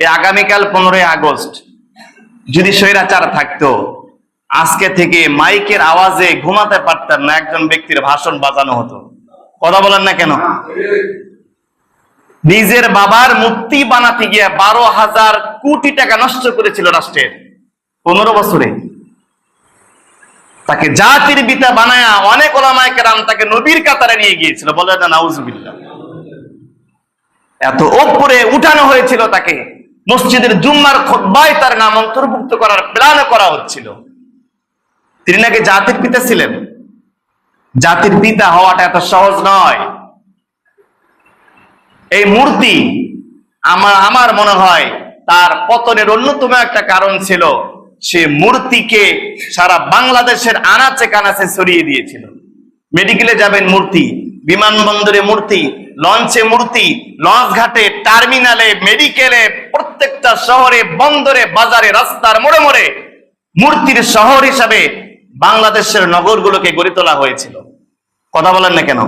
এই আগামীকাল 15ই আগস্ট যদি স্বৈরাচার থাকতো, আজকে থেকে মাইকের আওয়াজে ঘুমাতে পারতেন না, একজন ব্যক্তির ভাষণ বাজানো হতো। কথা বলেন না কেন? নিজের বাবার মূর্তি বানাতে গিয়ে 12,000 কোটি টাকা নষ্ট করেছিল রাষ্ট্রের 15 বছরে। তাকে জাতির পিতা বানায়া অনেক ওলামায়ে কেরাম তাকে নবীর কাতারে নিয়ে গিয়েছিল, বলে না নাউজুবিল্লাহ। এত উপরে উঠানো হয়েছিল তাকে, মসজিদের জুম্মার খুতবায় তার নাম অন্তর্ভুক্ত করার প্ল্যান করা হচ্ছিল। তিনি নাকি জাতির পিতা ছিলেন। জাতির পিতা হওয়াটা এত সহজ নয়। এই মূর্তি আমার মনে হয় তার পতনের অন্যতম একটা কারণ ছিল, সে মূর্তিকে সারা বাংলাদেশের আনাচে কানাচে ছড়িয়ে দিয়েছিল। মেডিকেলে যাবেন মূর্তি, বিমানবন্দরে মূর্তি, লঞ্চে মূর্তি, লঞ্চ ঘাটে, টার্মিনালে, মেডিকেলে, প্রত্যেকটা শহরে, বন্দরে, বাজারে, রাস্তার মোড়ে মোড়ে মূর্তির শহর হিসাবে বাংলাদেশের নগরগুলোকে গড়ে তোলা হয়েছিল। কথা বলেন না কেন?